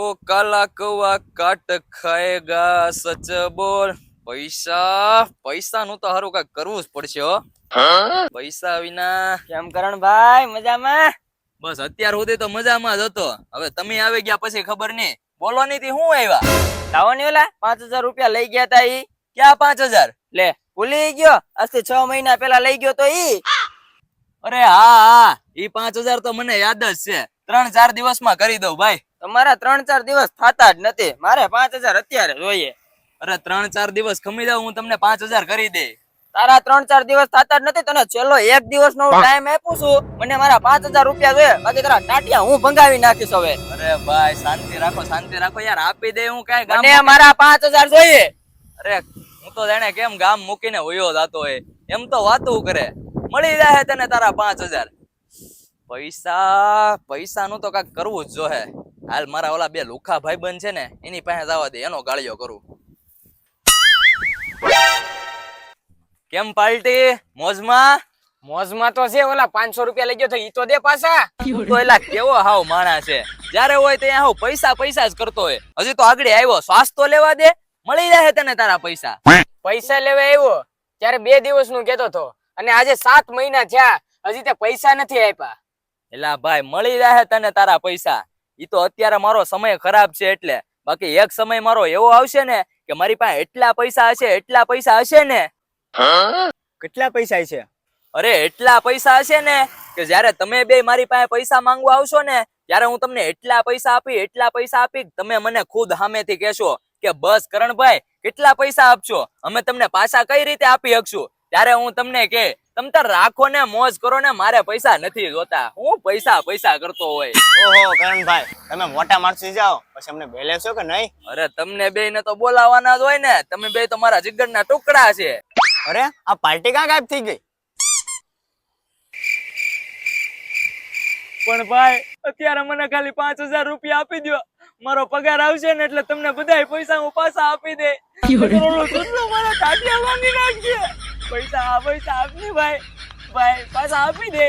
ओ काला कौवा काट खाएगा सच बोल પૈસા પૈસા નું તો હારું કઈક કરવું જ પડશે હો પૈસા વિના કેમ કરણભાઈ મજામાં? બસ અત્યાર સુધી તો મજામાં જ હતો. હવે તમે આવી ગયા પછી ખબર નહીં બોલો નહીં થી હું આવ્યા લાવો ને ઓલા 5000 રૂપિયા લઈ ગયા તા ઈ. ક્યાં 5000? લે ભૂલી ગયો? આજથી 6 મહિના પહેલા લઈ ગયો તો ઈ. અરે હા ઈ 5000 તો મને યાદ જ છે. 3-4 દિવસમાં કરી દઉં ભાઈ. તમારા 3-4 દિવસ થતા જ નથી. મારે 5000 અત્યારે જોઈએ. અરે 3-4 દિવસ ખમી જાવ હું તમને 5000 કરી દે. તારા 3-4 દિવસ થતા જ નથી. તને છેલ્લો 1 દિવસ નો ટાઈમ આપું છું. મને મારા 5000 રૂપિયા જોઈએ. બાકી તારા ટાટિયા હું ભંગાવી નાખીશ હવે. અરે ભાઈ શાંતિ રાખો યાર. આપી દે હું કાઈ ગામ મને મારા 5000 જોઈએ. અરે હું તો જાણે કેમ ગામ મૂકીને વયો જાતો હોય એમ તો વાતું કરે. મળી જાય તને તારા 5000. પૈસા નું તો કાંઈક કરવું જ જોહે. હાલ મારા ઓલા બે લુખા ભાઈબંધ છે ને એની પાસે જવા દે, એનો ગાળિયો કરું. કેમ પાલટી મોજમાં તો છે. ઓલા 500 રૂપિયા લઈ ગયો તો ઈ તો દે પાછા. તો એલા કેવો હાવ માણસ છે. જ્યારે હોય ત્યાં હાવ પૈસા જ કરતો હોય. હજી તો આગળ આવ્યો, શ્વાસ તો લેવા દે. મળી જાય તને તારા પૈસા. પૈસા લેવા આવ્યો ત્યારે 2 દિવસ નું કેતો હતો અને આજે 7 મહિના થયા હજી તે પૈસા નથી આપ્યા. એલા ભાઈ મળી જાય તને તારા પૈસા. ઈ તો અત્યારે મારો સમય ખરાબ છે એટલે. બાકી એક સમય મારો એવો આવશે ને કે મારી પાસે એટલા પૈસા હશે ને. કેટલા પૈસા છે? અરે એટલા પૈસા હશે ને કે જ્યારે તમે બે મારી પાસે પૈસા માંગવા આવશો ને ત્યારે હું તમને એટલા પૈસા આપી તમે મને ખુદ સામેથી કહેશો કે બસ કરણભાઈ કેટલા પૈસા આપશો, અમે તમને પાછા કઈ રીતે આપી શકશું. ત્યારે હું તમને કે તમ તાર રાખો ને મોજ કરો ને, મારે પૈસા નથી જોતા. હું પૈસા કરતો હોય. ઓહો કરણભાઈ, તમે મોટા માણસો જાઓ પછી અમને બેલેશો કે નહીં? અરે તમને બે ને તો બોલાવાના જ હોય ને. તમે બે તો મારા જીગરના ટુકડા છે. અરે આ પાર્ટી ક્યાં ગાયબ થઈ ગઈ? પણ ભાઈ અત્યારે મને ખાલી 5000 રૂપિયા આપી દો. મારો પગાર આવશે ને એટલે તમને બધાય પૈસા હું પાછા આપી દે. મારા ટાટિયા માંગી નાખજે. પૈસા આપની ભાઈ પાછા આપી દે.